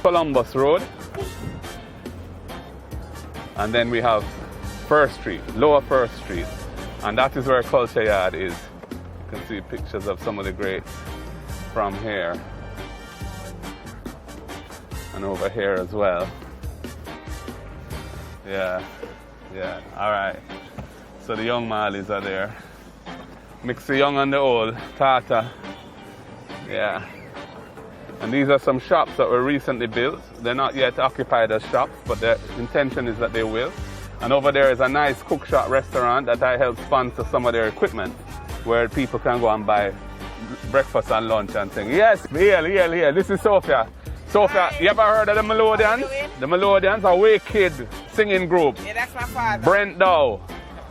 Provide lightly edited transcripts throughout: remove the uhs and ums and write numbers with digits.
Columbus Road. And then we have First Street, Lower First Street. And that is where Culture Yard is. You can see pictures of some of the greats from here. And over here as well. Yeah, all right. So the young Marleys are there. Mix the young and the old, Tata. Yeah. And these are some shops that were recently built. They're not yet occupied as shops, but the intention is that they will. And over there is a nice cook shop restaurant that I helped sponsor some of their equipment, where people can go and buy breakfast and lunch and things. Yes, here. This is Sophia. Sophia, you ever heard of the Melodians? The Melodians, a wicked singing group. Yeah, that's my father. Brent Dow,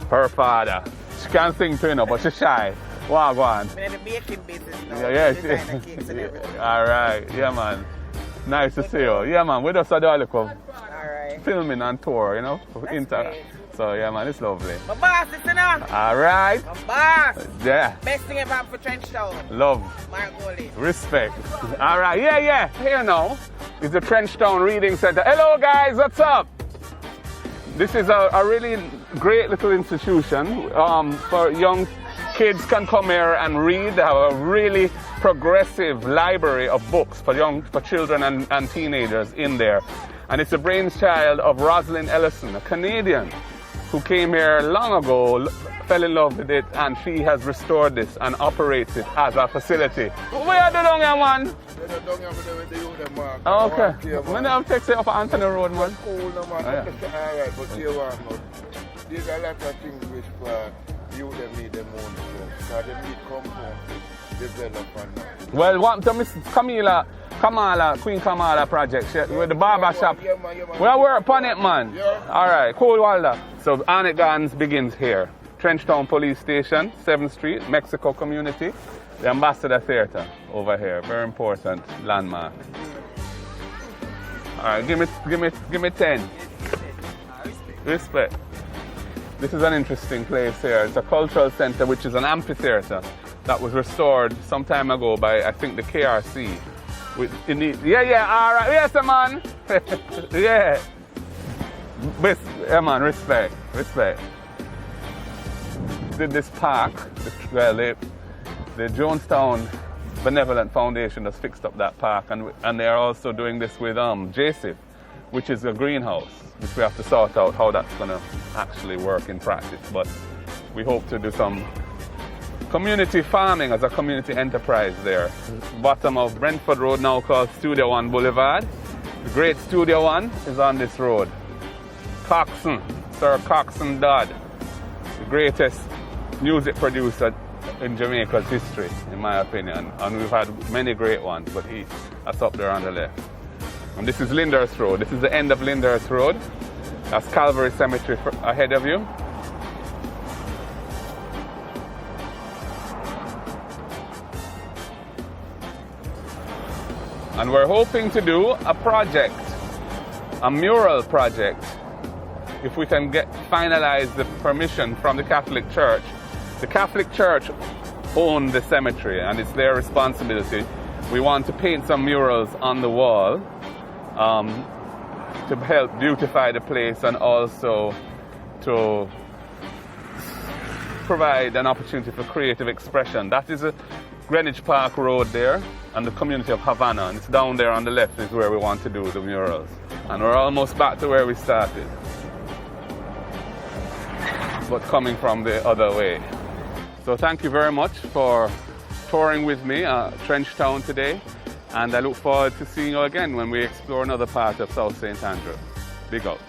her father. She can sing too, but she's shy. Wow, go on. I'm in the baking business now. Yeah. Designer cakes and everything. All right, yeah, man. Nice to see you. Yeah, man, we just had a look of Alright. filming and tour, you know. That's great. So, yeah, man, it's lovely. My boss, listen up. All right. My boss. Yeah. Best thing ever for Trenchtown. Love. Mark Goldie. Respect. All right, yeah. Here now is the Trenchtown Reading Center. Hello, guys, what's up? This is a really great little institution for young kids can come here and read. They have a really progressive library of books for children and teenagers in there. And it's the brainchild of Roslyn Ellison, a Canadian who came here long ago, fell in love with it, and she has restored this and operates it as a facility. Where are the down here, man? Oh, okay. When I take it up Anthony Road, man. Cool, man. Alright, but here there's a lot of things which you them need them own, because they need compound to develop and Well, what to Miss Queen Kamala project, with the barber shop. Yeah, man. We are work upon it, man. Yeah. All right, cool, Walder. So Arnett Gardens begins here. Trenchtown Police Station, 7th Street, Mexico Community. The Ambassador Theatre over here, very important landmark. All right, give me 10. Respect. This is an interesting place here. It's a cultural center, which is an amphitheater that was restored some time ago by, I think, the KRC. Yeah, all right. Yes, man. Yeah. Yeah, man, respect. Did this park, the Jonestown Benevolent Foundation has fixed up that park, and they are also doing this with JSIF, which is a greenhouse, which we have to sort out how that's going to actually work in practice. But we hope to do some community farming as a community enterprise there. Bottom of Brentford Road, now called Studio One Boulevard. The great Studio One is on this road. Coxon, Sir Coxon Dodd, the greatest music producer in Jamaica's history, in my opinion. And we've had many great ones, but that's up there on the left. And this is Lyndhurst Road. This is the end of Lyndhurst Road. That's Calvary Cemetery ahead of you. And we're hoping to do a project, a mural project, if we can finalize the permission from the Catholic Church. The Catholic Church owns the cemetery, and it's their responsibility. We want to paint some murals on the wall to help beautify the place, and also to provide an opportunity for creative expression. That is a Greenwich Park Road there, and the community of Havana, and it's down there on the left is where we want to do the murals. And we're almost back to where we started, but coming from the other way. So thank you very much for touring with me at Trenchtown today, and I look forward to seeing you again when we explore another part of South St. Andrew. Big up.